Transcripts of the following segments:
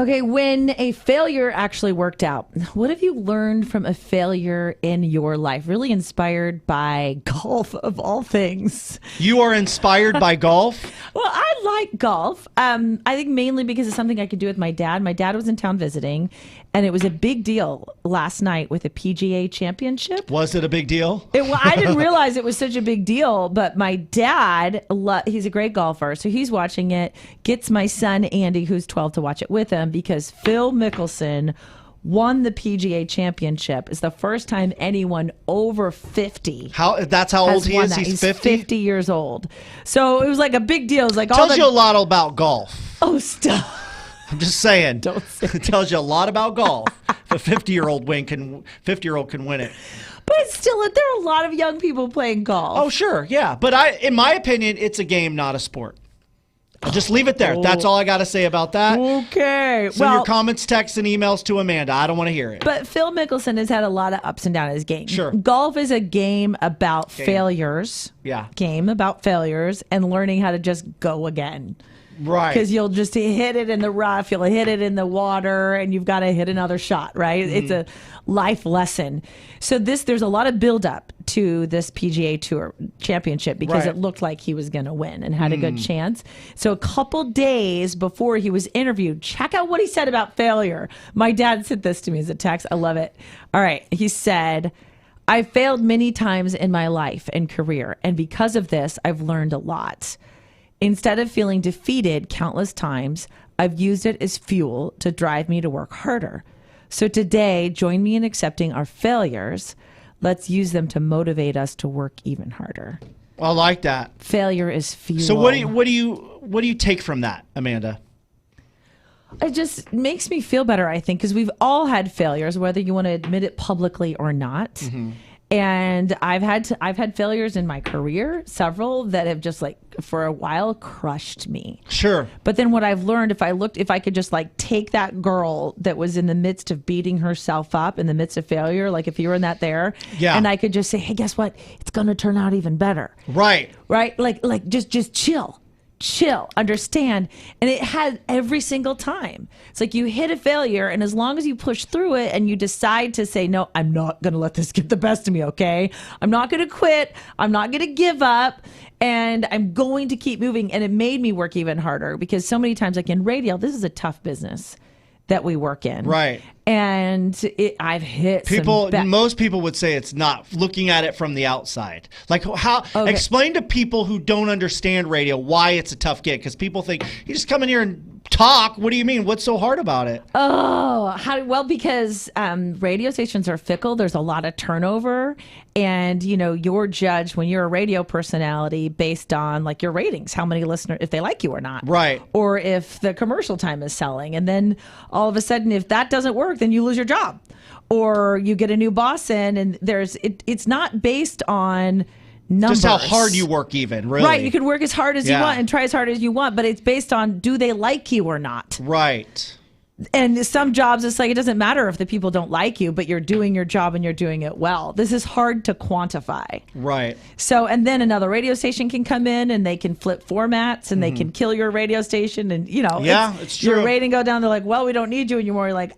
Okay, when a failure actually worked out, what have you learned from a failure in your life? Really inspired by golf, of all things. You are inspired by golf? Well, I like golf. I think mainly because it's something I could do with my dad. My dad was in town visiting, and it was a big deal last night with a PGA championship. Was it a big deal? Well, I didn't realize it was such a big deal, but my dad, he's a great golfer, so he's watching it, gets my son, Andy, who's 12, to watch it with him because Phil Mickelson won the PGA championship. It's the first time anyone over 50. That's how old he is? He's 50? 50 years old. So it was like a big deal. It was like Tells you a lot about golf. Oh, stop. I'm just saying. Don't say it tells you a lot about golf. If a 50-year-old can win it. But still, there are a lot of young people playing golf. Oh, sure, yeah. But in my opinion, it's a game, not a sport. I'll just leave it there. That's all I got to say about that. Okay. Send your comments, texts, and emails to Amanda. I don't want to hear it. But Phil Mickelson has had a lot of ups and downs in his game. Sure. Golf is a game about failures. Yeah. Game about failures and learning how to just go again. Right. Because you'll just hit it in the rough, you'll hit it in the water, and you've got to hit another shot, right? Mm-hmm. It's a life lesson. So there's a lot of buildup to this PGA Tour championship because it looked like he was going to win and had a good chance. So a couple days before he was interviewed, check out what he said about failure. My dad sent this to me as a text. I love it. All right. He said, "I failed many times in my life and career, and because of this, I've learned a lot. Instead of feeling defeated countless times, I've used it as fuel to drive me to work harder. So today, join me in accepting our failures. Let's use them to motivate us to work even harder." I like that. Failure is fuel. So what do you take from that, Amanda? It just makes me feel better, I think, because we've all had failures, whether you want to admit it publicly or not. Mm-hmm. And I've had failures in my career, several that have just for a while crushed me. Sure. But then what I've learned, if I could just take that girl that was in the midst of beating herself up in the midst of failure, if you were in that there, and I could just say, hey, guess what? It's going to turn out even better. Right. Right. Just chill, understand. And it had every single time. It's you hit a failure, and as long as you push through it and you decide to say, no, I'm not going to let this get the best of me, okay? I'm not going to quit. I'm not going to give up. And I'm going to keep moving. And it made me work even harder because so many times, in radio, this is a tough business that we work in. Right. And I've hit most people would say it's not, looking at it from the outside. Explain to people who don't understand radio why it's a tough gig, because people think you just come in here and talk. What do you mean? What's so hard about it? Because radio stations are fickle. There's a lot of turnover, and you're judged when you're a radio personality based on your ratings, how many listeners, if they like you or not, right? Or if the commercial time is selling, and then all of a sudden, if that doesn't work, then you lose your job, or you get a new boss in, and it's not based on numbers. Just how hard you work, even, really. Right, you can work as hard as you want and try as hard as you want, but it's based on, do they like you or not? Right. And some jobs, it's it doesn't matter if the people don't like you, but you're doing your job and you're doing it well. This is hard to quantify. Right. So, and then another radio station can come in and they can flip formats and they can kill your radio station, and it's true. Your rating go down. They're like, well, we don't need you anymore. You're like,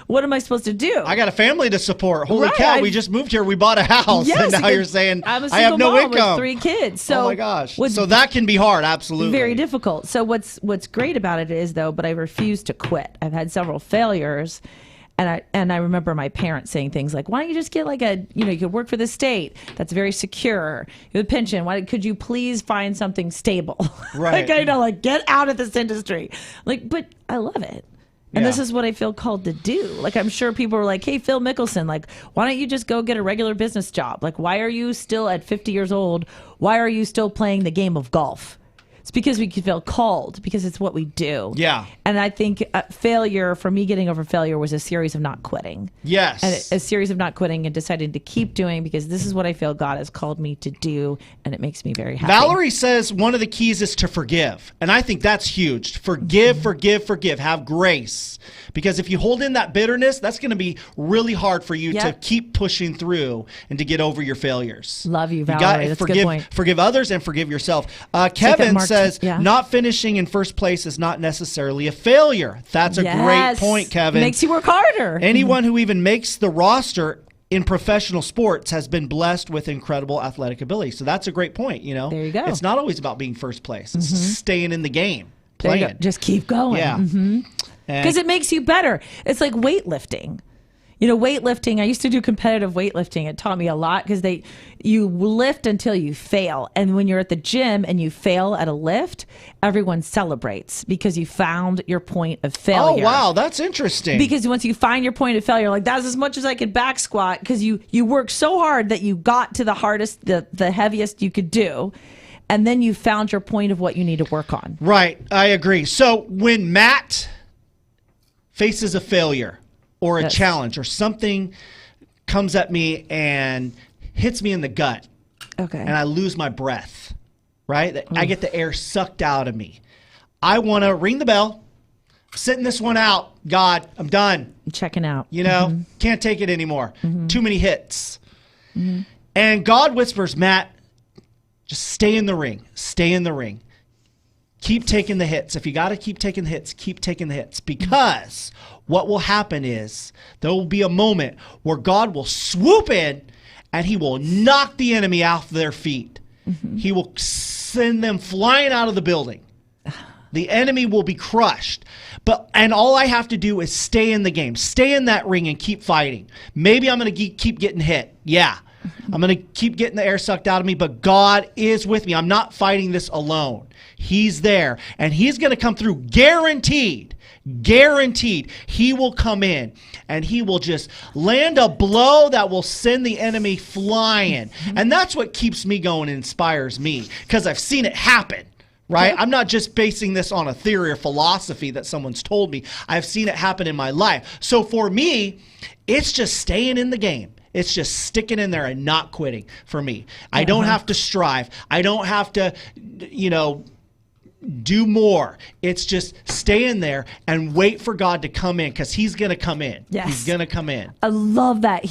what am I supposed to do? I got a family to support. Holy cow, we just moved here. We bought a house. Yes, and now you're saying I'm a I have no mom income. with 3 kids. So oh my gosh. So that can be hard. Absolutely. Very difficult. So what's great about it is, though, but I refuse to quit. I've had several failures. And I remember my parents saying things like, why don't you just get you could work for the state. That's very secure. You have a pension. Why could you please find something stable? Right. Get out of this industry. But I love it. And this is what I feel called to do. I'm sure people are like, hey, Phil Mickelson, why don't you just go get a regular business job? Why are you still at 50 years old? Why are you still playing the game of golf? It's because we feel called, because it's what we do. Yeah. And I think failure, for me, getting over failure was a series of not quitting. Yes. And a series of not quitting and deciding to keep doing, because this is what I feel God has called me to do, and it makes me very happy. Valerie says one of the keys is to forgive. And I think that's huge. Forgive. Have grace. Because if you hold in that bitterness, that's going to be really hard for you to keep pushing through and to get over your failures. Love you, Valerie. That's a good point. Forgive others and forgive yourself. Kevin says, not finishing in first place is not necessarily a failure. That's a great point, Kevin. It makes you work harder. Anyone who even makes the roster in professional sports has been blessed with incredible athletic ability. So that's a great point, you know. There you go. It's not always about being first place. It's staying in the game, There you playing. go. Just keep going. Yeah. Because it makes you better. It's like weightlifting. You know, weightlifting, I used to do competitive weightlifting. It taught me a lot because you lift until you fail. And when you're at the gym and you fail at a lift, everyone celebrates because you found your point of failure. Oh, wow. That's interesting. Because once you find your point of failure, like that's as much as I could back squat because you worked so hard that you got to the hardest, the heaviest you could do. And then you found your point of what you need to work on. Right. I agree. So when Matt faces a failure or a challenge or something comes at me and hits me in the gut, and I lose my breath, right? I get the air sucked out of me. I want to ring the bell, sitting this one out. God, I'm done. I'm checking out. You know, can't take it anymore. Too many hits. And God whispers, Matt, just stay in the ring. Stay in the ring. Keep taking the hits. If you got to keep taking the hits, keep taking the hits. Because what will happen is there will be a moment where God will swoop in and he will knock the enemy off their feet. He will send them flying out of the building. The enemy will be crushed. And all I have to do is stay in the game. Stay in that ring and keep fighting. Maybe I'm going to keep getting hit. Yeah. I'm going to keep getting the air sucked out of me, but God is with me. I'm not fighting this alone. He's there, and he's going to come through. Guaranteed. He will come in, and he will just land a blow that will send the enemy flying. And that's what keeps me going and inspires me, because I've seen it happen. Right? I'm not just basing this on a theory or philosophy that someone's told me. I've seen it happen in my life. So for me, it's just staying in the game. It's just sticking in there and not quitting for me. I don't have to strive. I don't have to, do more. It's just stay in there and wait for God to come in, because he's going to come in. Yes. He's going to come in. I love that.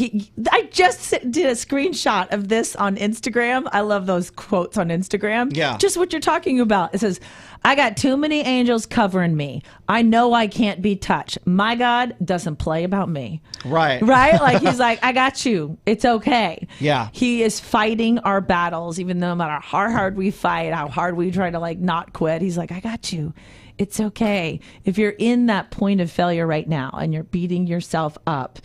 I just did a screenshot of this on Instagram. I love those quotes on Instagram. Yeah. Just what you're talking about. It says, I got too many angels covering me. I know I can't be touched. My God doesn't play about me. Right. Right? Like he's like, I got you. It's okay. Yeah. He is fighting our battles, even though no matter how hard we fight, how hard we try to not quit. He's like, I got you. It's okay. If you're in that point of failure right now and you're beating yourself up,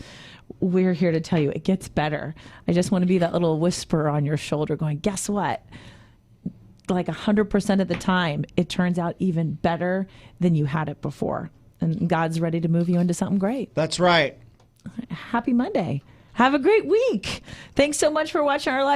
we're here to tell you it gets better. I just want to be that little whisper on your shoulder going, guess what? Like 100% of the time, it turns out even better than you had it before. And God's ready to move you into something great. That's right. Happy Monday. Have a great week. Thanks so much for watching our live.